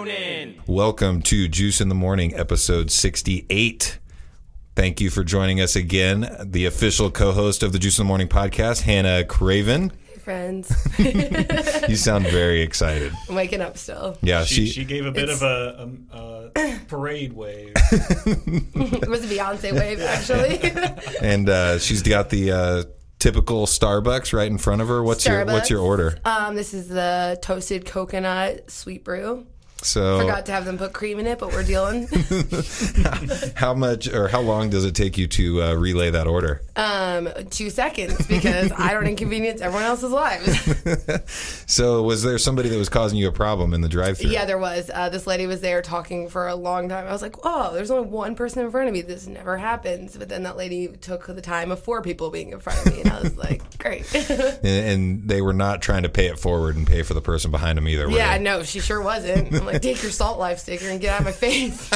Ronan. Welcome to Juice in the Morning, episode 68. Thank you for joining us again. The official co-host of the Juice in the Morning podcast, Hannah Craven. Hey, friends. You sound very excited. I'm waking up still. Yeah, she gave a bit of a parade wave. It was a Beyonce wave, actually. And she's got the typical Starbucks right in front of her. What's your order? This is the toasted coconut sweet brew. So forgot to have them put cream in it, but we're dealing. How much or how long does it take you to relay that order? 2 seconds, because I don't inconvenience everyone else's lives. So was there somebody that was causing you a problem in the drive-thru? Yeah, there was. This lady was there talking for a long time. I was like, oh, there's only one person in front of me. This never happens. But then that lady took the time of 4 people being in front of me, and I was like, great. And they were not trying to pay it forward and pay for the person behind them either. Yeah, no, she sure wasn't. I'm like, take your Salt Life sticker and get out of my face.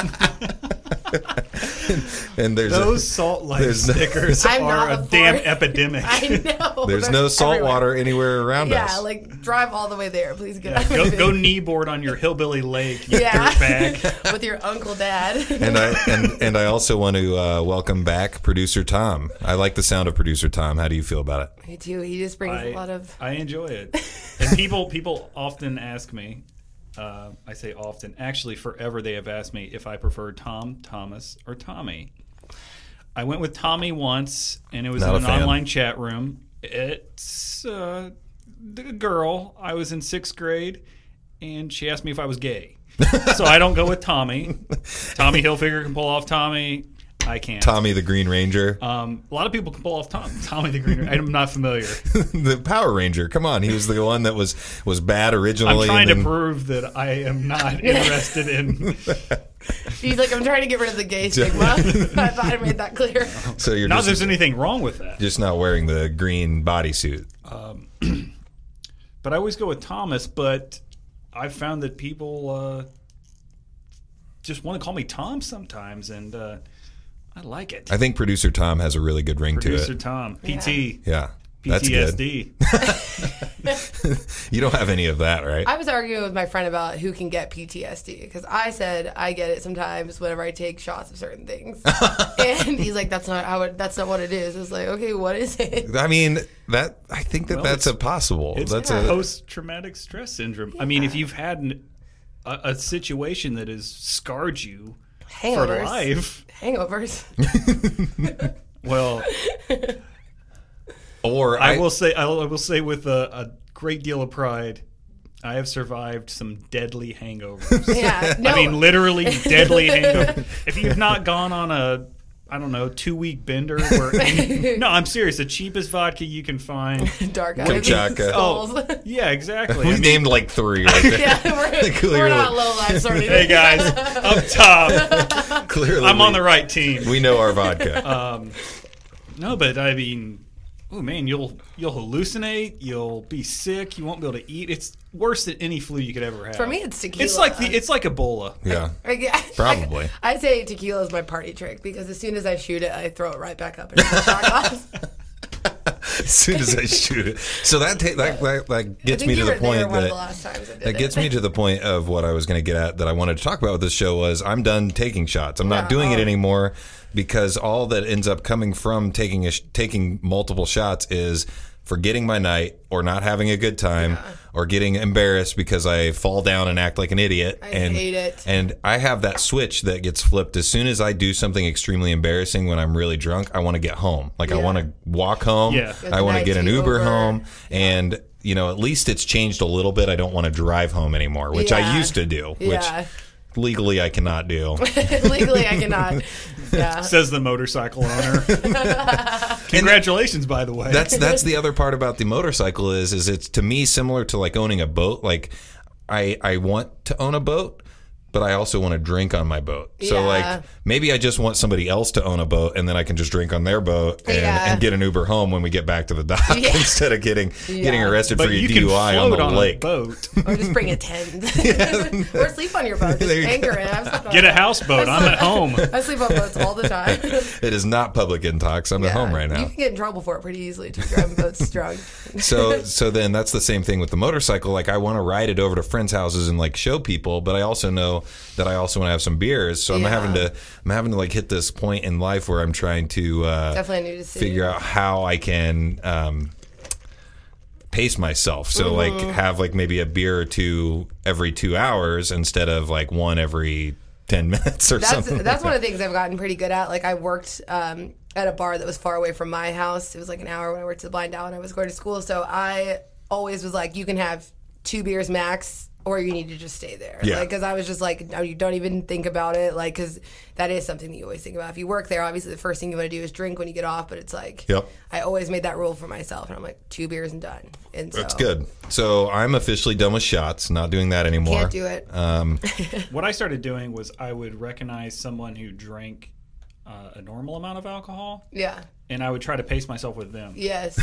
And there's those Salt Life stickers are a damn epidemic. I know. There's no salt water anywhere around us. Yeah, like drive all the way there. Please get out of my face. Go kneeboard on your hillbilly lake, you dirtbag. With your Uncle Dad. And I also want to welcome back producer Thom. I like the sound of producer Thom. How do you feel about it? Me too. He just brings a lot of... I enjoy it. And people often ask me, I say often, actually forever they have asked me if I prefer Thom, Thomas, or Tommy. I went with Tommy once, and it was in an online chat room. It's a girl. I was in 6th grade, and she asked me if I was gay. So I don't go with Tommy. Tommy Hilfiger can pull off Tommy. I can't. Tommy the Green Ranger. A lot of people can pull off Tommy the Green Ranger. I'm not familiar. The Power Ranger. Come on. He was the one that was bad originally. I'm trying to prove that I am not interested in... He's like, I'm trying to get rid of the gay stigma. I thought I made that clear. So you're not there's anything wrong with that. Just not wearing the green bodysuit. But I always go with Thomas, but I've found that people just want to call me Thom sometimes, and I like it. I think producer Thom has a really good ring to it. Producer Thom. PT. Yeah. PTSD. You don't have any of that, right? I was arguing with my friend about who can get PTSD, because I said I get it sometimes whenever I take shots of certain things, and he's like, "That's not what it is." I was like, "Okay, what is it?" I mean, I think that's a possible. It's that's a post-traumatic stress syndrome. Yeah. I mean, if you've had a situation that has scarred you for life, hangovers. Well. Or I will say with a great deal of pride, I have survived some deadly hangovers. Yeah, no. I mean, literally deadly hangovers. If you've not gone on a 2-week bender, no, I'm serious. The cheapest vodka you can find, dark Kamchatka. Oh, yeah, exactly. We named like 3 right there. Yeah, we're not low lives or anything. Hey guys, up top. Clearly, I'm on the right team. We know our vodka. No, but I mean. Oh man, you'll hallucinate. You'll be sick. You won't be able to eat. It's worse than any flu you could ever have. For me, it's tequila. It's like Ebola. Yeah, probably. I say tequila is my party trick, because as soon as I shoot it, I throw it right back up into the shot glass. As soon as I shoot it, so that gets me to the point that gets me to the point of what I was going to get at that I wanted to talk about with this show was I'm done taking shots. I'm not doing it anymore, because all that ends up coming from taking multiple shots is forgetting my night, or not having a good time, or getting embarrassed because I fall down and act like an idiot. I hate it. And I have that switch that gets flipped as soon as I do something extremely embarrassing when I'm really drunk. I want to get home. Like I want to walk home. Yeah. I want to get an Uber home. And at least it's changed a little bit. I don't want to drive home anymore, which I used to do. Which legally I cannot do. Legally I cannot. Yeah. Says the motorcycle owner. Congratulations, by the way. That's the other part about the motorcycle is it's to me similar to like owning a boat. Like I want to own a boat, but I also want to drink on my boat. So like maybe I just want somebody else to own a boat, and then I can just drink on their boat and get an Uber home when we get back to the dock instead of getting arrested for your DUI on the lake. Boat. Or just bring a tent. Or sleep on your boat. Just anchor it. Get a houseboat. I'm at home. I sleep on boats all the time. It is not public intox. I'm at home right now. You can get in trouble for it pretty easily to driving boats drunk. So then that's the same thing with the motorcycle. Like I want to ride it over to friends' houses and like show people, but I also know that I also want to have some beers. So I'm having to like hit this point in life where I'm trying to definitely need to figure out how I can pace myself. So like have like maybe a beer or two every 2 hours instead of like one every 10 minutes or something. That's one of the things I've gotten pretty good at. Like I worked at a bar that was far away from my house. It was like an hour when I worked at the Blind Owl and I was going to school. So I always was like, you can have 2 beers max, or you need to just stay there. Yeah. Like, because I was just like, no, you don't even think about it. Like, because that is something that you always think about. If you work there, obviously the first thing you want to do is drink when you get off. But it's like, I always made that rule for myself. And I'm like, 2 beers and done. And so, that's good. So I'm officially done with shots. Not doing that anymore. Can't do it. What I started doing was I would recognize someone who drank a normal amount of alcohol. Yeah. And I would try to pace myself with them. Yes.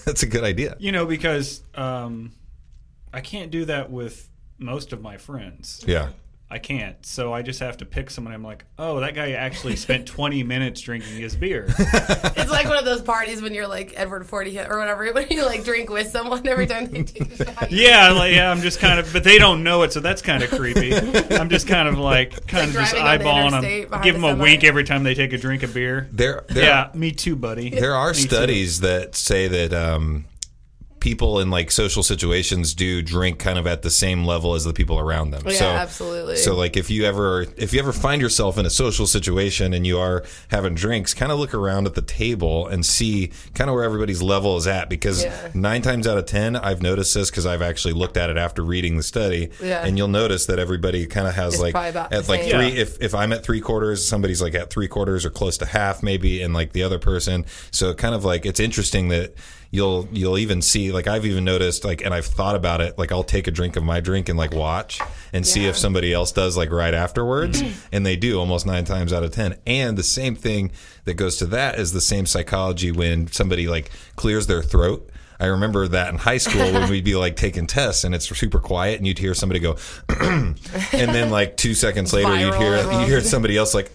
That's a good idea. You know, because I can't do that with most of my friends. Yeah. I can't. So I just have to pick someone. I'm like, oh, that guy actually spent 20 minutes drinking his beer. It's like one of those parties when you're like Edward 40 or whatever, when you like drink with someone every time they take a shot. I'm just kind of, but they don't know it, so that's kind of creepy. I'm just kind of just eyeballing them, give them a wink every time they take a drink of beer. Me too, buddy. There are studies that say that people in like social situations do drink kind of at the same level as the people around them. Yeah, absolutely. So like if you ever find yourself in a social situation and you are having drinks, kind of look around at the table and see kind of where everybody's level is at, because 9 times out of 10 I've noticed this, because I've actually looked at it after reading the study, and you'll notice that everybody kind of has it's like at like 3 if I'm at 3/4, somebody's like at 3/4 or close to half maybe, and like the other person. So kind of like it's interesting that you'll even see, like I've even noticed, like, and I've thought about it, like I'll take a drink of my drink and like watch and see if somebody else does like right afterwards, and they do almost 9 times out of 10. And the same thing that goes to that is the same psychology when somebody like clears their throat. I remember that in high school when we'd be like taking tests and it's super quiet and you'd hear somebody go, and then like 2 seconds later you'd hear somebody else like,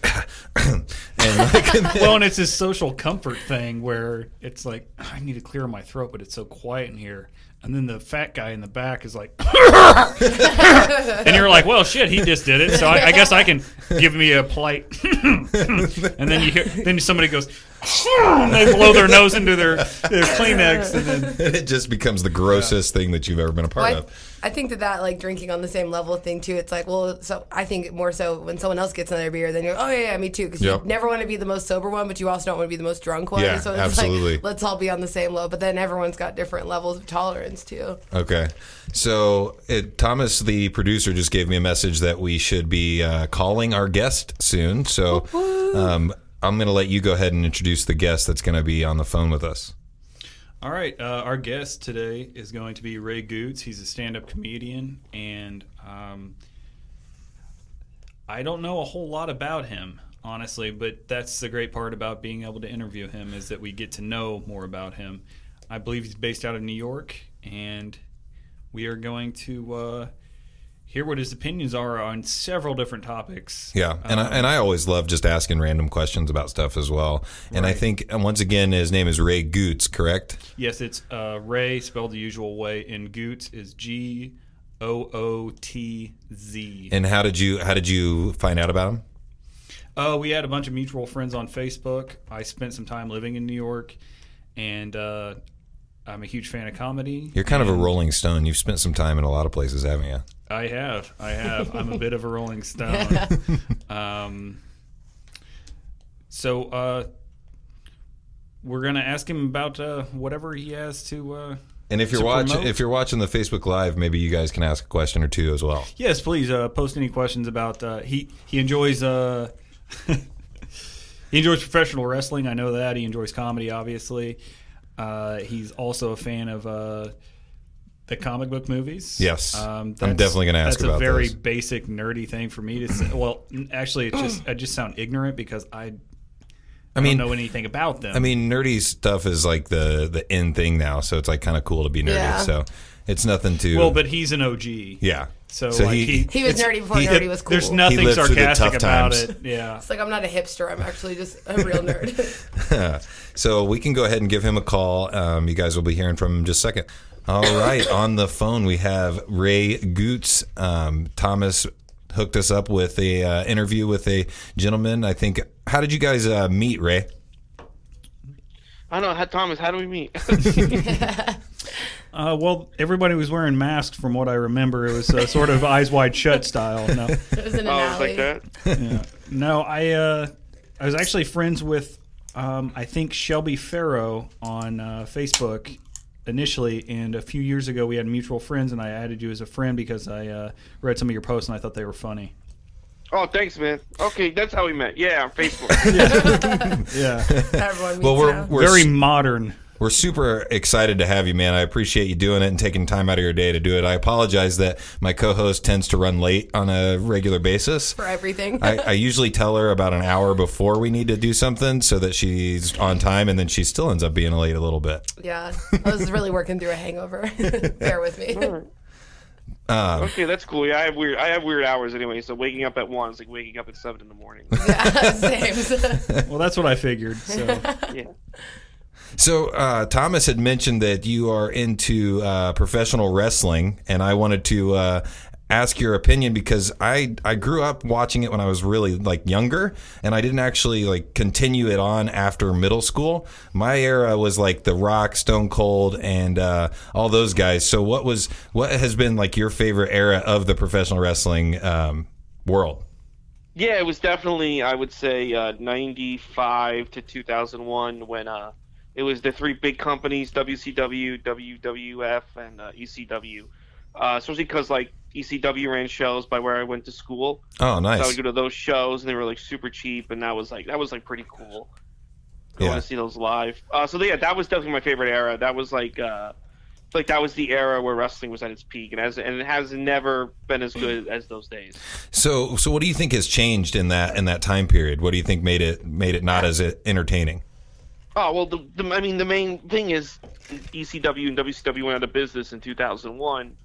and and it's this social comfort thing where it's like, I need to clear my throat, but it's so quiet in here. And then the fat guy in the back is like, and you're like, well, shit, he just did it. So I guess I can give me a polite, and then somebody goes, and they blow their nose into their Kleenex, and then it just becomes the grossest thing that you've ever been a part of. I think that like drinking on the same level thing too. It's like, well, so I think more so when someone else gets another beer, then you're, oh yeah, me too, because you never want to be the most sober one, but you also don't want to be the most drunk one. Yeah, so it's absolutely. like, let's all be on the same level. But then everyone's got different levels of tolerance too. Okay, so Thomas, the producer, just gave me a message that we should be calling our guest soon. So I'm going to let you go ahead and introduce the guest that's going to be on the phone with us. All right, our guest today is going to be Ray Gootz. He's a stand-up comedian, and I don't know a whole lot about him, honestly, but that's the great part about being able to interview him, is that we get to know more about him. I believe he's based out of New York, and we are going to hear what his opinions are on several different topics. Yeah, and I always love just asking random questions about stuff as well. And I think, once again, his name is Ray Gootz, correct? Yes, it's Ray, spelled the usual way, and Gootz is Gootz. And how did you find out about him? We had a bunch of mutual friends on Facebook. I spent some time living in New York, and I'm a huge fan of comedy. You're kind of a Rolling Stone. You've spent some time in a lot of places, haven't you? I have. I'm a bit of a Rolling Stone. So we're going to ask him about whatever he has to and if you're watching the Facebook Live, maybe you guys can ask a question or two as well. Yes, please post any questions about he enjoys he enjoys professional wrestling. I know that. He enjoys comedy, obviously. He's also a fan of the The comic book movies? Yes. I'm definitely going to ask about That's a very those. basic, nerdy thing for me to say. Well, actually, I just sound ignorant because I don't know anything about them. I mean, nerdy stuff is like the in thing now, so it's like kind of cool to be nerdy. Yeah. So it's nothing to... Well, but he's an OG. Yeah. So like he was nerdy before nerdy was cool. There's nothing lived through the sarcastic tough about times. it. Yeah. It's like I'm not a hipster. I'm actually just a real nerd. So we can go ahead and give him a call. You guys will be hearing from him in just a second. All right. On the phone, we have Ray Gootz. Thomas hooked us up with a interview with a gentleman. I think. How did you guys meet, Ray? I don't know. Thomas, how do we meet? Well, everybody was wearing masks from what I remember. It was sort of Eyes Wide Shut style. No. It was in an alley. Like that? Yeah. No, I was actually friends with, I think, Shelby Farrow on Facebook initially, and a few years ago we had mutual friends, and I added you as a friend because I read some of your posts and I thought they were funny. Oh, thanks, man. Okay, that's how we met. Yeah, on Facebook. Yeah. Everyone meets Well, now. we're Very modern. We're super excited to have you, man. I appreciate you doing it and taking time out of your day to do it. I apologize that my co-host tends to run late on a regular basis. For everything. I usually tell her about an hour before we need to do something so that she's on time, and then she still ends up being late a little bit. Yeah. I was really working through a hangover. Bear with me. Okay, that's cool. Yeah, I have weird hours anyway. So waking up at 1 is like waking up at 7 in the morning. Yeah, same. Well, that's what I figured. So. Yeah. So Thomas had mentioned that you are into professional wrestling, and I wanted to ask your opinion because I grew up watching it when I was really like younger, and I didn't actually like continue it on after middle school. My era was like The Rock, Stone Cold, and all those guys. So what has been like your favorite era of the professional wrestling world? Yeah, it was definitely, I would say, 95 to 2001 when it was the three big companies, WCW, WWF, and ECW. Especially because like ECW ran shows by where I went to school. Oh, nice. So I would go to those shows, and they were like super cheap, and that was like pretty cool. I want to see those live. So yeah, that was definitely my favorite era. That was like that was the era where wrestling was at its peak, and it has never been as good as those days. So what do you think has changed in that time period? What do you think made it not as entertaining? Oh well, the main thing is ECW and WCW went out of business in 2001,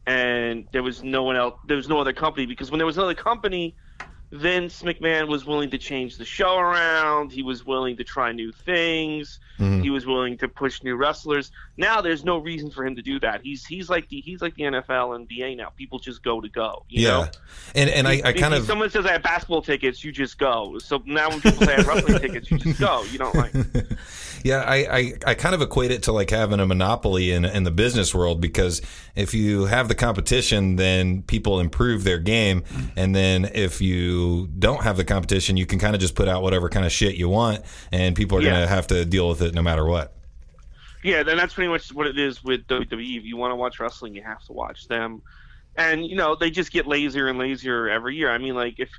and there was no one else. There was no other company, because when there was another company, Vince McMahon was willing to change the show around. He was willing to try new things. Mm-hmm. He was willing to push new wrestlers. Now there's no reason for him to do that. He's like the NFL and NBA now. People just go. You know? And I kind of, if someone says I have basketball tickets, you just go. So now when people say I have wrestling tickets, you just go. You don't like. Yeah, I kind of equate it to like having a monopoly in the business world, because if you have the competition, then people improve their game, and then if you don't have the competition, you can kind of just put out whatever kind of shit you want, and people are going to have to deal with it no matter what. Yeah, then that's pretty much what it is with WWE. If you want to watch wrestling, you have to watch them, and they just get lazier and lazier every year. I mean, like if.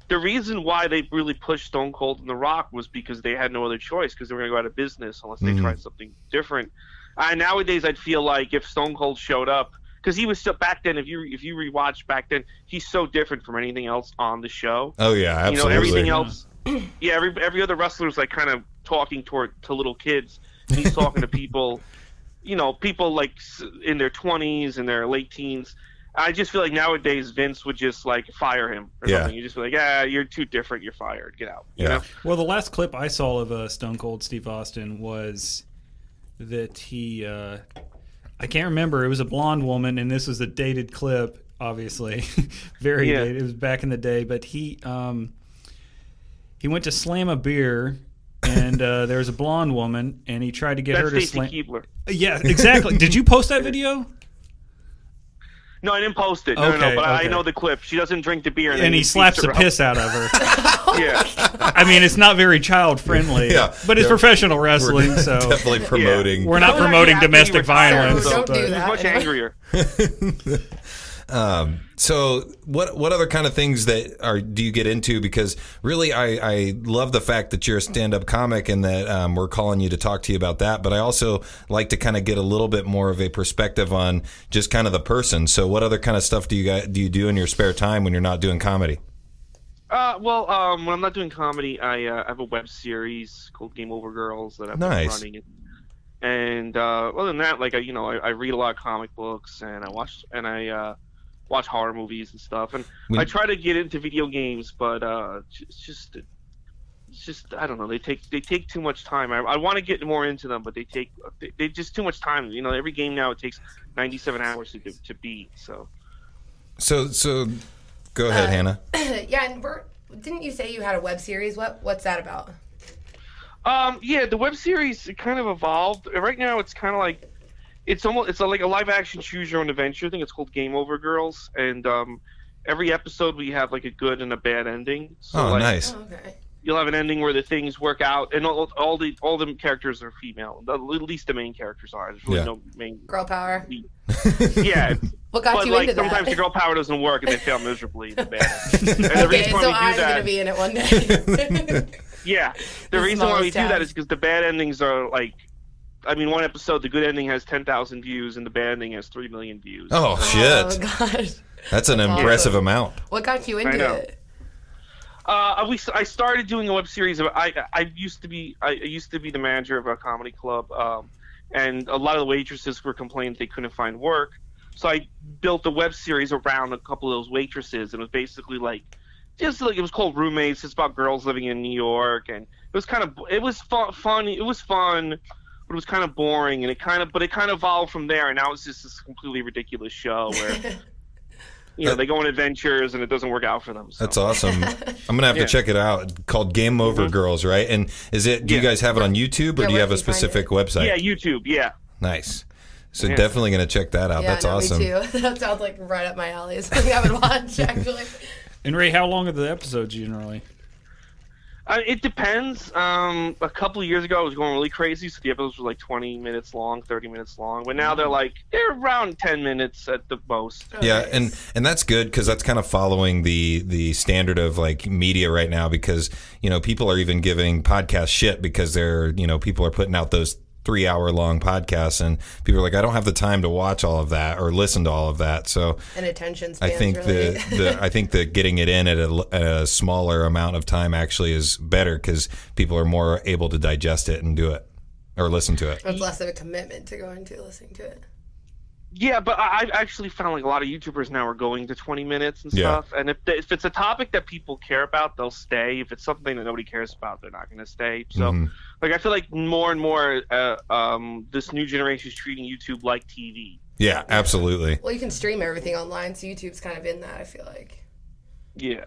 The reason why they really pushed Stone Cold and The Rock was because they had no other choice, because they were going to go out of business unless they tried something different. Nowadays, I'd feel like if Stone Cold showed up, because he was still back then. If you rewatch back then, he's so different from anything else on the show. Oh yeah, absolutely. Everything else. Yeah, every other wrestler was like kind of talking to little kids. And he's talking to people, people like in their 20s and their late teens. I just feel like nowadays Vince would just like fire him or something. You just be like, yeah, you're too different. You're fired. Get out. You know? Well, the last clip I saw of Stone Cold Steve Austin was that he, I can't remember. It was a blonde woman, and this was a dated clip, obviously, very dated. It was back in the day, but he went to slam a beer. And there was a blonde woman, and he tried to get her to slam. Keebler. Yeah, exactly. Did you post that video? No, I didn't post it. No, but I know the clip. She doesn't drink the beer, and he slaps the piss out of her. Yeah. I mean, it's not very child friendly. But it's professional wrestling, so definitely promoting. We're not promoting domestic violence. Don't do that. He's much angrier. So what other kind of things do you get into? Because really, I love the fact that you're a stand-up comic and that we're calling you to talk to you about that. But I also like to kind of get a little bit more of a perspective on just kind of the person. So what other kind of stuff do you do in your spare time when you're not doing comedy? When I'm not doing comedy, I have a web series called Game Over Girls that I've been running. And other than that, like I read a lot of comic books and I watch horror movies and stuff. And I try to get into video games, but it's just I don't know. They take too much time. I want to get more into them, but they just too much time. Every game now it takes 97 hours to beat. So go ahead, Hannah. Yeah, and didn't you say you had a web series? What's that about? Yeah, the web series it kind of evolved. Right now, it's kind of like it's like a live action choose your own adventure thing. It's called Game Over Girls, and every episode we have like a good and a bad ending. So, nice. Oh, okay. You'll have an ending where the things work out, and all the characters are female. At least the main characters are. There's really no main girl power. Yeah. What got you into that? Sometimes the girl power doesn't work, and they fail miserably. And the okay, so I'm going to be in it one day. Yeah, the reason why we do that is because the bad endings are like, one episode, the good ending has 10,000 views, and the bad ending has 3 million views. Oh shit! Oh gosh, that's an impressive amount. What got you into it? I started doing a web series. I used to be the manager of a comedy club, and a lot of the waitresses were complaining they couldn't find work. So I built a web series around a couple of those waitresses, and it was basically like. Just like it was called Roommates. It's about girls living in New York, and it was fun. It was fun, but it was kind of boring, and it kind of evolved from there. And now it's just this completely ridiculous show where they go on adventures and it doesn't work out for them. So. That's awesome. I'm gonna have to check it out. Called Game Over Girls, right? And do you guys have it on YouTube or do you have a specific website? Yeah, YouTube. Yeah. Nice. So definitely gonna check that out. That's awesome. Me too. That sounds like right up my alley. It's something I would watch actually. And Ray, how long are the episodes generally? It depends. A couple of years ago, I was going really crazy, so the episodes were like 20 minutes long, 30 minutes long. But now they're around 10 minutes at the most. Yeah, and that's good because that's kind of following the standard of like media right now because people are even giving podcasts shit because they're people are putting out those 3-hour-long podcasts, and people are like, I don't have the time to watch all of that or listen to all of that. So, and attention spans, I think really. I think that getting it in at a smaller amount of time actually is better because people are more able to digest it and do it or listen to it. It's less of a commitment to going to listening to it. Yeah, but I've actually found like a lot of YouTubers now are going to 20 minutes and stuff. And if it's a topic that people care about, they'll stay. If it's something that nobody cares about, they're not going to stay. So, I feel like more and more this new generation is treating YouTube like TV. Yeah, absolutely. Well, you can stream everything online, so YouTube's kind of in that, I feel like. Yeah.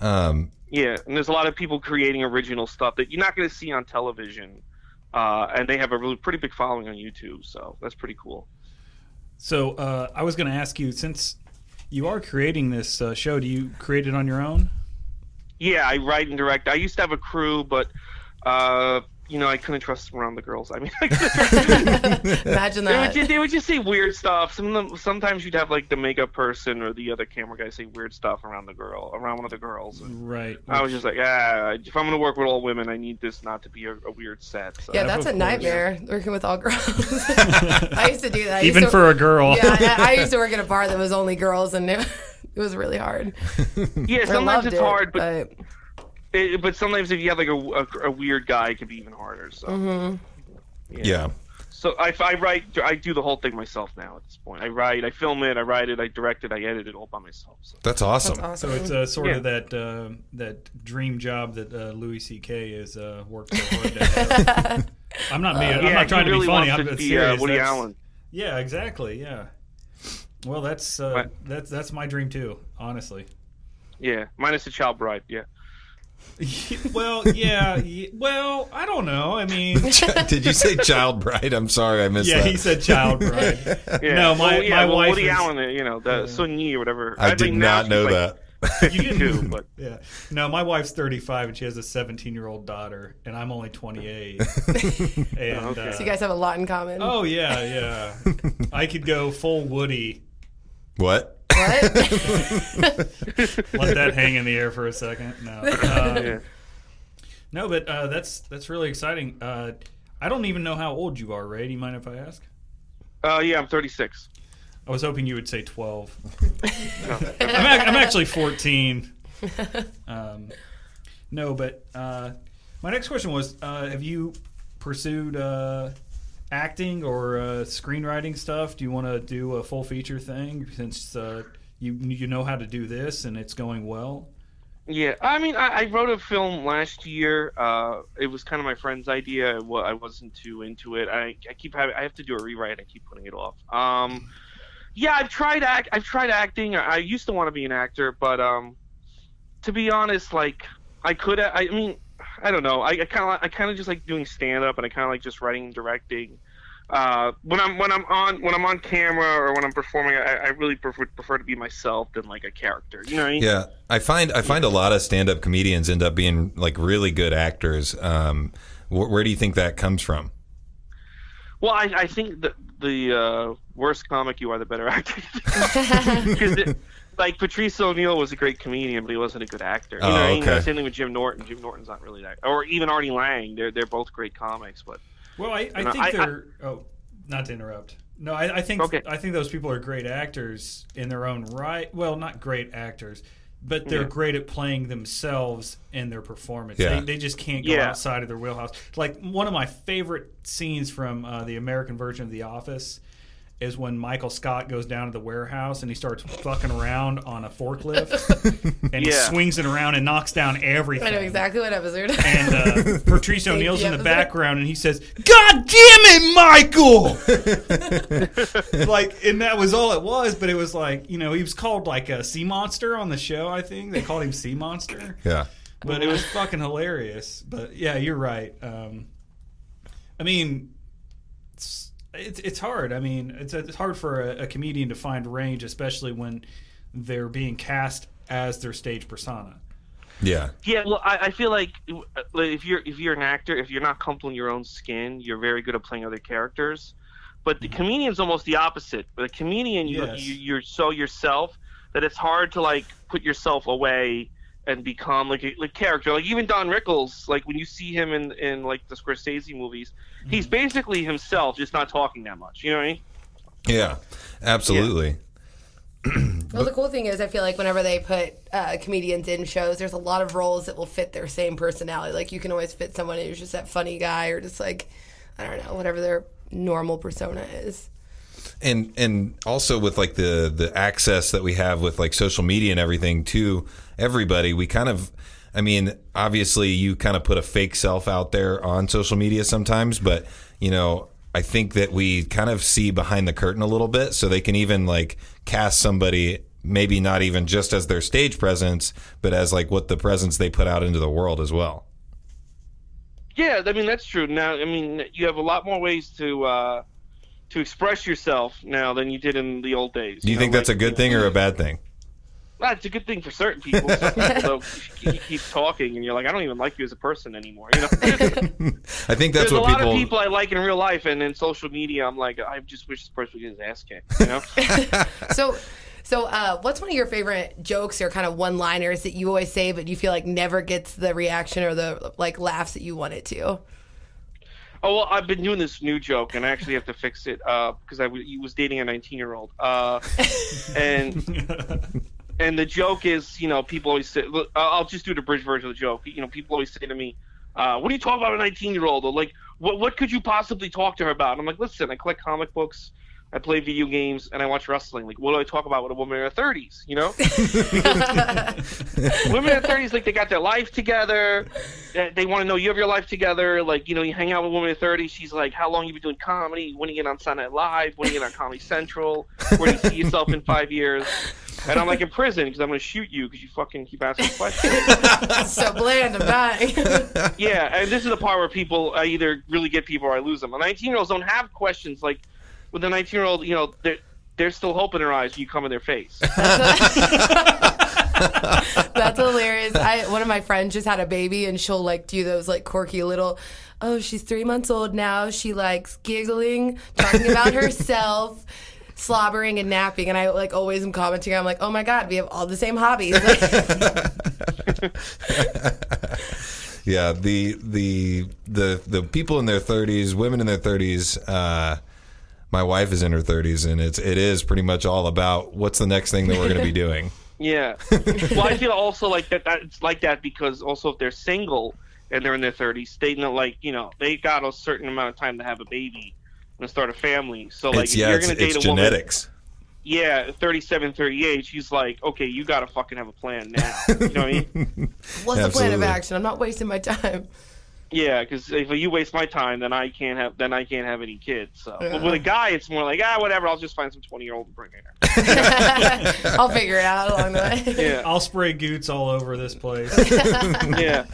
Yeah, and there's a lot of people creating original stuff that you're not going to see on television. And they have a pretty big following on YouTube, so that's pretty cool. So I was going to ask you, since you are creating this show, do you create it on your own? Yeah, I write and direct. I used to have a crew, but I couldn't trust them around the girls. I mean, imagine that. They would just say weird stuff. Sometimes you'd have like the makeup person or the other camera guy say weird stuff around one of the girls. And right. I was just like, if I'm going to work with all women, I need this not to be a weird set. So. Yeah, that's a nightmare, working with all girls. I used to do that. Even for a girl. Yeah, I used to work at a bar that was only girls, and it was really hard. Yeah, sometimes it's hard, but sometimes if you have like a weird guy, it can be even harder. So yeah. So I write, I do the whole thing myself now at this point. I write, I film it, I write it, I direct it, I edit it all by myself. So. That's awesome. So it's sort of that dream job that Louis C.K. has worked so hard to have. I'm not trying to be funny. I'm serious. Woody Allen. Yeah, exactly. Yeah. Well, that's my dream too, honestly. Yeah, minus the child bride. Yeah. Well, yeah. Well, I don't know. I mean, did you say child bride? I'm sorry, I missed that. Yeah, he said child bride. Yeah. No, my wife. Woody Allen, the Sun Yi or whatever. I did not know that. 52, but yeah. No, my wife's 35 and she has a 17-year-old daughter, and I'm only 28. And, okay. So you guys have a lot in common. Oh yeah. I could go full Woody. What? Let that hang in the air for a second. No. No, but that's really exciting. I don't even know how old you are, Ray. Do you mind if I ask? Yeah, I'm 36. I was hoping you would say 12. I'm actually 14. No, but my next question was, have you pursued acting or screenwriting stuff? Do you want to do a full feature thing since you know how to do this and it's going well? Yeah, I mean, I wrote a film last year. It was kind of my friend's idea. I wasn't too into it. I have to do a rewrite. I keep putting it off. Yeah, I've tried acting. I used to want to be an actor, but to be honest, like I mean, I don't know. I kind of just like doing stand up, and I kind of like just writing and directing. When I'm on camera or when I'm performing, I really prefer to be myself than like a character. You know what I mean? Yeah, I find a lot of stand-up comedians end up being like really good actors. Where do you think that comes from? Well, I think that the worse comic you are, the better actor. Because like Patrice O'Neal was a great comedian, but he wasn't a good actor. You know what I mean? Same thing with Jim Norton. Jim Norton's not really that, or even Artie Lang. They're both great comics, but. Well, I think they're. Not to interrupt. No, I think those people are great actors in their own right. Well, not great actors, but they're great at playing themselves in their performance. Yeah. They just can't go outside of their wheelhouse. Like one of my favorite scenes from the American version of The Office is when Michael Scott goes down to the warehouse and he starts fucking around on a forklift and he swings it around and knocks down everything. I know exactly what episode. And Patrice O'Neal's in the background and he says, "God damn it, Michael!" Like, and that was all it was, but it was like, you know, he was called like a sea monster on the show, I think. They called him Sea Monster. Yeah. But it was fucking hilarious. But yeah, you're right. I mean, it's hard. I mean, it's hard for a comedian to find range, especially when they're being cast as their stage persona. Yeah. Yeah. Well, I feel like if you're an actor, if you're not comfortable in your own skin, you're very good at playing other characters. But the comedian's almost the opposite. But a comedian, you're so yourself that it's hard to like put yourself away and become like a character. Like even Don Rickles, like when you see him in like the Scorsese movies, he's basically himself, just not talking that much. You know what I mean? Yeah, absolutely. Yeah. Well, the cool thing is, I feel like whenever they put comedians in shows, there's a lot of roles that will fit their same personality. Like you can always fit someone who's just that funny guy, or just like, I don't know, whatever their normal persona is. And also with like the access that we have with like social media and everything to everybody, we kind of, I mean, obviously you kind of put a fake self out there on social media sometimes, but you know, I think that we kind of see behind the curtain a little bit, so they can even like cast somebody maybe not even just as their stage presence, but as like what the presence they put out into the world as well. Yeah, I mean that's true. Now, I mean, you have a lot more ways to express yourself now than you did in the old days. Do you think that's a good thing or a bad thing? Well, it's a good thing for certain people. So you keep talking, and you're like, I don't even like you as a person anymore. You know, I think that's what people. There's a lot of people I like in real life, and in social media, I'm like, I just wish this person would get his ass kicked. You know. So, what's one of your favorite jokes or kind of one-liners that you always say, but you feel like never gets the reaction or the like laughs that you want it to? Oh, well, I've been doing this new joke, and I actually have to fix it because he was dating a 19-year-old. And the joke is, you know, people always say, look, I'll just do the bridge version of the joke. You know, people always say to me, what do you talk about a 19-year-old? Or like, what could you possibly talk to her about? And I'm like, listen, I collect comic books, I play video games, and I watch wrestling. Like, what do I talk about with a woman in her 30s, you know? Women in their 30s, like, they got their life together. They want to know you have your life together. Like, you know, you hang out with a woman in her 30s, she's like, how long you been doing comedy? When you get on Saturday Night Live? When you get on Comedy Central? Where do you see yourself in 5 years? And I'm like, in prison, because I'm going to shoot you because you fucking keep asking questions. So bland, I'm dying. Yeah, and this is the part where people, I either really get people or I lose them. The 19-year-olds don't have questions like, with a 19-year-old, you know, there's still hope in their eyes when you come in their face. That's hilarious. One of my friends just had a baby, and she'll like do those like quirky little, oh, she's 3 months old now. She likes giggling, talking about herself, slobbering and napping, and I like always am commenting. I'm like, oh my god, we have all the same hobbies. Yeah, the people in their 30s, women in their 30s. My wife is in her 30s, and it is pretty much all about what's the next thing that we're going to be doing. Yeah. Well, I feel also like that it's like that because also if they're single and they're in their 30s, they know, like, you know, they got a certain amount of time to have a baby and start a family. So like, if you're going to date a genetics. Woman, yeah, 37, 38, she's like, okay, you got to fucking have a plan now. You know what I mean? What's the plan of action? I'm not wasting my time. Yeah, because if you waste my time, then I can't have any kids. So, but with a guy, it's more like whatever. I'll just find some 20-year-old and bring her. I'll figure it out along the way. Yeah, I'll spray Gootz all over this place. Yeah.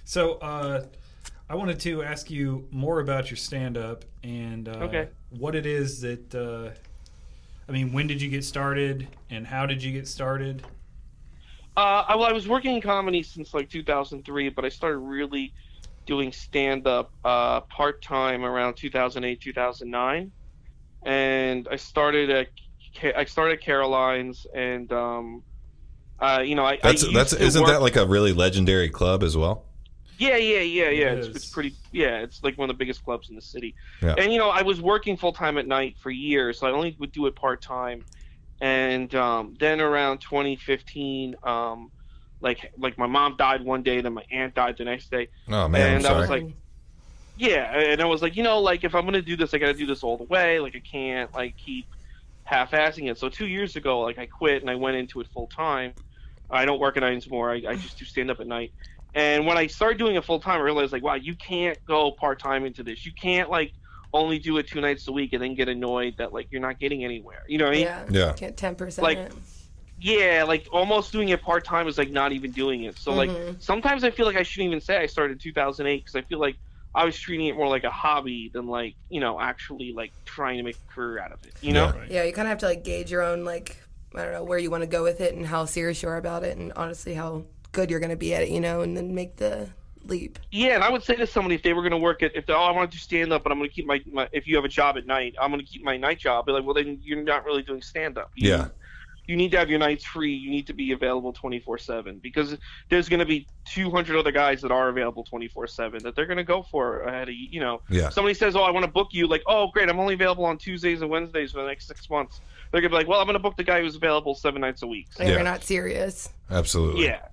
So, I wanted to ask you more about your stand-up and what it is that. I mean, when did you get started, and how did you get started? I was working in comedy since like 2003, but I started really doing stand-up part-time around 2008, 2009, and I started at Caroline's, and isn't that like a really legendary club as well? Yeah. It's pretty. Yeah, it's like one of the biggest clubs in the city. Yeah. And I was working full-time at night for years, so I only would do it part-time. And then around 2015, like my mom died one day, then my aunt died the next day. Oh man, and I'm sorry. I was like, yeah, and I was like, like if I'm gonna do this, I gotta do this all the way. Like I can't like keep half-assing it. So 2 years ago, like I quit and I went into it full-time. I don't work at night anymore. I just do stand-up at night. And when I started doing it full-time, I realized like, wow, you can't go part-time into this. You can't like only do it 2 nights a week and then get annoyed that like you're not getting anywhere. You know what I mean? Yeah. Get 10%. Like, yeah, like almost doing it part time is like not even doing it. So like sometimes I feel like I shouldn't even say I started in 2008 because I feel like I was treating it more like a hobby than like actually like trying to make a career out of it. You know? Yeah, you kind of have to like gauge your own like I don't know where you want to go with it and how serious you are about it and honestly how good you're going to be at it, and then make the leap. Yeah, and I would say to somebody if they were going to work at I want to do stand up, but I'm going to keep my if you have a job at night, I'm going to keep my night job. Be like, well, then you're not really doing stand up. You need to have your nights free. You need to be available 24/7 because there's going to be 200 other guys that are available 24/7 that they're going to go for ahead of you. Somebody says, "Oh, I want to book you." Like, "Oh, great, I'm only available on Tuesdays and Wednesdays for the next 6 months." They're going to be like, "Well, I'm going to book the guy who's available 7 nights a week." So you're not serious. Absolutely. Yeah.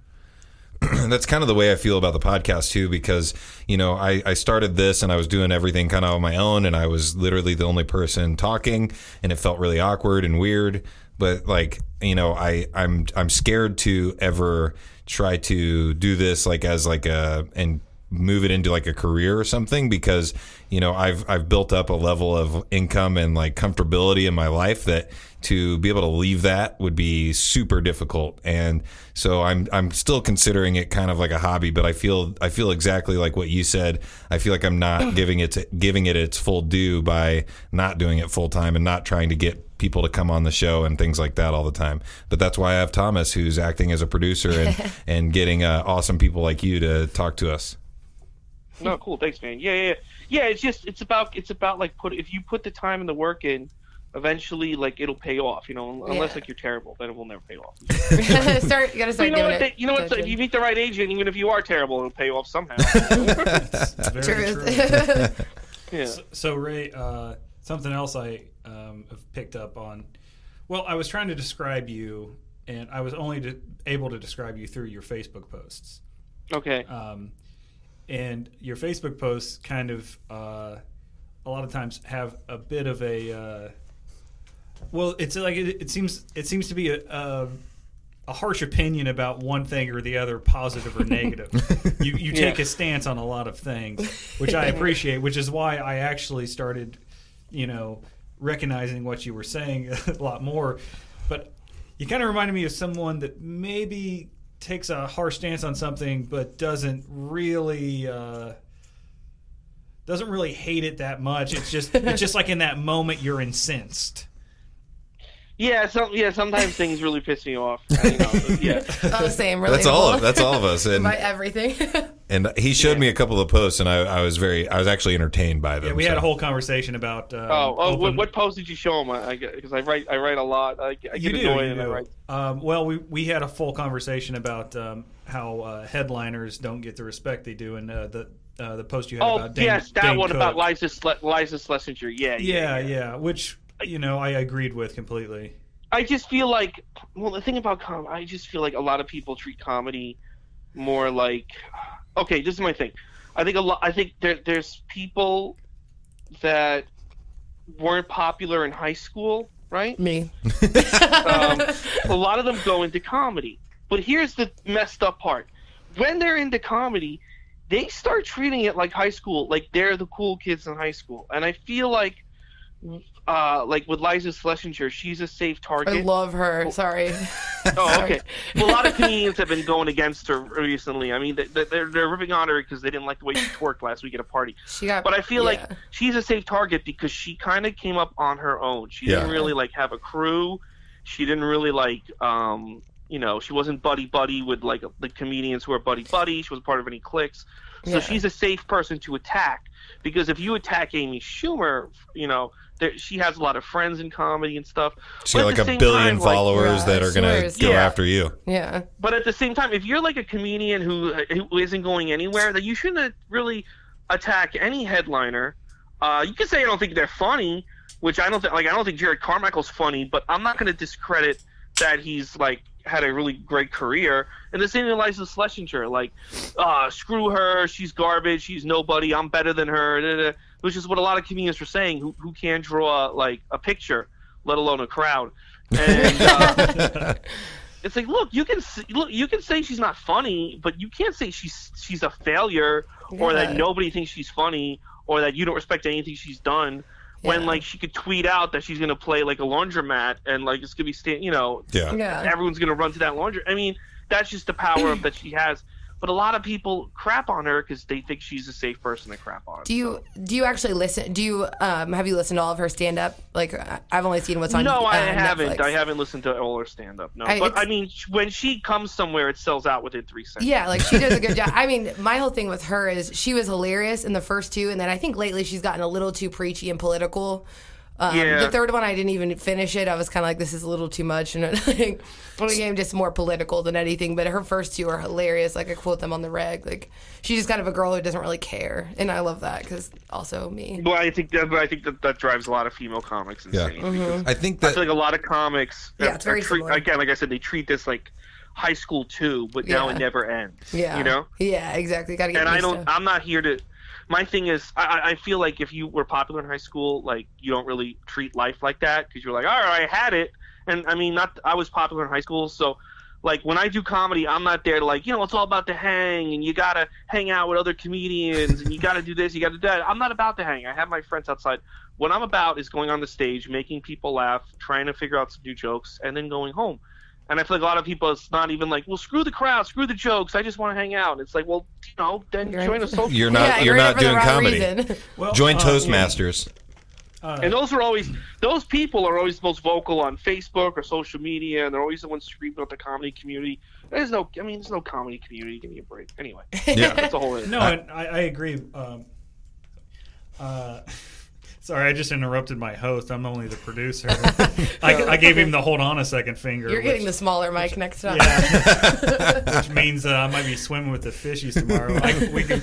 That's kind of the way I feel about the podcast too, because I started this and I was doing everything kind of on my own, and I was literally the only person talking, and it felt really awkward and weird. But like I'm scared to ever try to do this like as like and move it into like a career or something, because I've built up a level of income and like comfortability in my life that to be able to leave that would be super difficult. And so I'm still considering it kind of like a hobby, but I feel exactly like what you said. I feel like I'm not giving it its full due by not doing it full time and not trying to get people to come on the show and things like that all the time. But that's why I have Thomas, who's acting as a producer and getting awesome people like you to talk to us. No, cool. Thanks, man. Yeah. It's about like if you put the time and the work in, eventually like it'll pay off. Unless like you're terrible, then it will never pay off. You gotta start doing it. You know what? If you meet the right agent, even if you are terrible, it'll pay off somehow. Very true. Yeah. So Ray, something else I have picked up on. Well, I was trying to describe you, and I was only able to describe you through your Facebook posts. Okay. And your Facebook posts kind of a lot of times have a bit of a well, it's like it seems to be a harsh opinion about one thing or the other, positive or negative. You take a stance on a lot of things, which I appreciate, which is why I actually started, recognizing what you were saying a lot more. But you kind of reminded me of someone that maybe takes a harsh stance on something, but doesn't really hate it that much. It's just like in that moment you're incensed. Yeah, sometimes things really piss me off. Yeah. Oh, same. Relatable. That's all of us. And by everything. And he showed me a couple of posts, and I was actually entertained by them. Yeah, we had a whole conversation about. What post did you show him? Because I write a lot. I get annoyed and I write. Well, we had a full conversation about how headliners don't get the respect they do, and the post you had about Dane, yes, that Dane one Cook. about Liza Schlesinger. Yeah. Which I agreed with completely. I just feel like, the thing about comedy, I just feel like a lot of people treat comedy more like, okay, this is my thing. I think there's people that weren't popular in high school, right? Me. A lot of them go into comedy. But here's the messed up part. When they're into comedy, they start treating it like high school, like they're the cool kids in high school. And I feel like with Liza Schlesinger, she's a safe target. I love her. Sorry. Okay. Well, a lot of comedians have been going against her recently. I mean, they're ripping on her because they didn't like the way she twerked last week at a party. But I feel like she's a safe target because she kind of came up on her own. She didn't really have a crew. She didn't really she wasn't buddy with the comedians who are buddy. She wasn't part of any cliques. So she's a safe person to attack because if you attack Amy Schumer, she has a lot of friends in comedy and stuff. She got a billion followers that are going to go after you. Yeah. But at the same time, if you're a comedian who isn't going anywhere, then you shouldn't really attack any headliner. You can say I don't think they're funny, which I don't think. I don't think Jared Carmichael's funny, but I'm not going to discredit that he's had a really great career. And the same with Liza Schlesinger, screw her, she's garbage, she's nobody, I'm better than her, which is what a lot of comedians are saying who can't draw a picture, let alone a crowd. And it's look, you can say she's not funny, but you can't say she's a failure or that nobody thinks she's funny or that you don't respect anything she's done. When she could tweet out that she's gonna play a laundromat and it's gonna be everyone's gonna run to that laundry. I mean, that's just the power that she has. But a lot of people crap on her because they think she's a safe person to crap on. Do you actually listen? Do you have you listened to all of her stand up? I've only seen what's on. No, I haven't. Netflix. I haven't listened to all her stand up. No, but I mean, when she comes somewhere, it sells out within 3 seconds. Yeah, she does a good job. I mean, my whole thing with her is she was hilarious in the first two, and then I think lately she's gotten a little too preachy and political. The third one, I didn't even finish it. I was kind of this is a little too much, and it became just more political than anything. But her first two are hilarious. I quote them on the reg. She's just kind of a girl who doesn't really care, and I love that because also me. Well, I think that drives a lot of female comics insane. Yeah. Mm-hmm. I think that a lot of comics. It's very similar. Again, like I said, they treat this like high school too, but now it never ends. Yeah. Yeah, exactly. Got to get. And I'm not here to. My thing is, I feel like if you were popular in high school, you don't really treat life like that because you're all right, I had it. And I mean, I was popular in high school, so when I do comedy, I'm not there to it's all about the hang and you gotta hang out with other comedians and you gotta do this, you gotta do that. I'm not about to hang. I have my friends outside. What I'm about is going on the stage, making people laugh, trying to figure out some new jokes, and then going home. And I feel like a lot of people, it's not even well, screw the crowd, screw the jokes. I just want to hang out. It's then join a social. You're not doing comedy. Well, join Toastmasters. And those people are always the most vocal on Facebook or social media, and they're always the ones screaming about the comedy community. There's no comedy community. Give me a break. Anyway, that's a whole. No, and I agree. Sorry, I just interrupted my host. I'm only the producer. I gave him the hold on a second finger. You're getting the smaller mic next time. Yeah. Which means I might be swimming with the fishies tomorrow.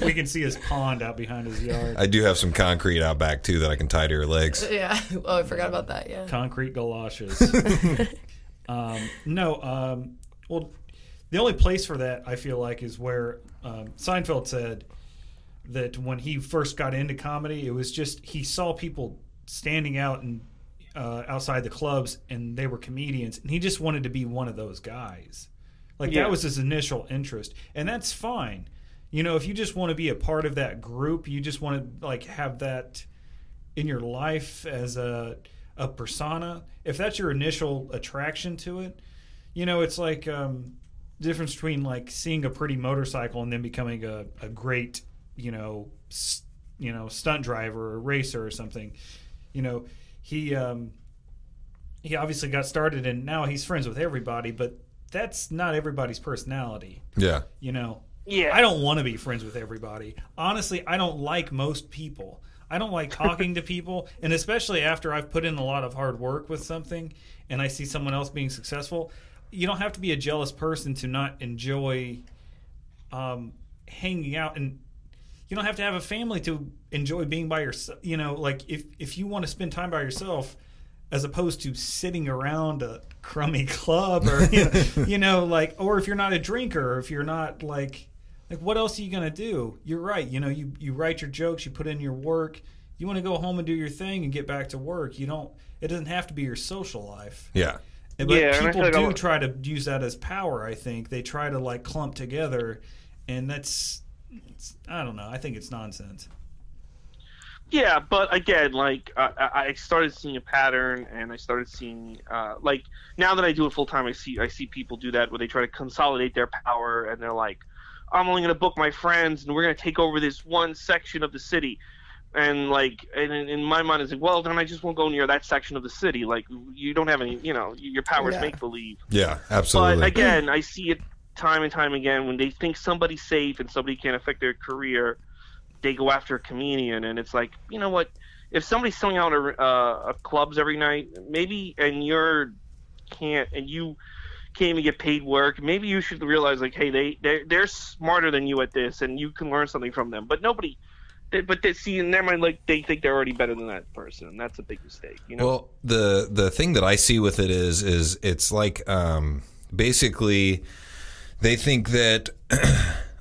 We can see his pond out behind his yard. I do have some concrete out back, too, that I can tie to your legs. Yeah. Oh, I forgot about that, yeah. Concrete galoshes. Well, the only place for that, I feel like, is where Seinfeld said that when he first got into comedy, it was just he saw people standing out and outside the clubs, and they were comedians, and he just wanted to be one of those guys. That was his initial interest, and that's fine. If you just want to be a part of that group, you just want to have that in your life as a persona. If that's your initial attraction to it, it's difference between seeing a pretty motorcycle and then becoming a great stunt driver or racer or something. He obviously got started and now he's friends with everybody, but that's not everybody's personality. Yeah. Yeah. I don't want to be friends with everybody. Honestly, I don't like most people. I don't like talking to people, and especially after I've put in a lot of hard work with something and I see someone else being successful, you don't have to be a jealous person to not enjoy hanging out, and you don't have to have a family to enjoy being by yourself. You know, like if you want to spend time by yourself as opposed to sitting around a crummy club or, you know, like, or if you're not a drinker, or if you're not like what else are you going to do? You're right. You know, you write your jokes, you put in your work. You want to go home and do your thing and get back to work. It doesn't have to be your social life. Yeah. But people do try to use that as power, I think. They try to like clump together, and I don't know. I think it's nonsense. Yeah, but again, like I started seeing a pattern, and I started seeing like now that I do it full time, I see people do that where they try to consolidate their power, and they're like, I'm only going to book my friends, and we're going to take over this one section of the city. And like, and in my mind, it's like, well, then I just won't go near that section of the city. Like, you don't have any, your power is make believe. Yeah, absolutely. But again, I see it time and time again when they think somebody's safe and somebody can't affect their career, they go after a comedian, and it's like, you know what? If somebody's selling out clubs every night, maybe, and you can't even get paid work, maybe you should realize, like, hey, they're smarter than you at this, and you can learn something from them. But they see in their mind, like, they think they're already better than that person, and that's a big mistake. Well, the thing that I see with it is it's like basically they think that.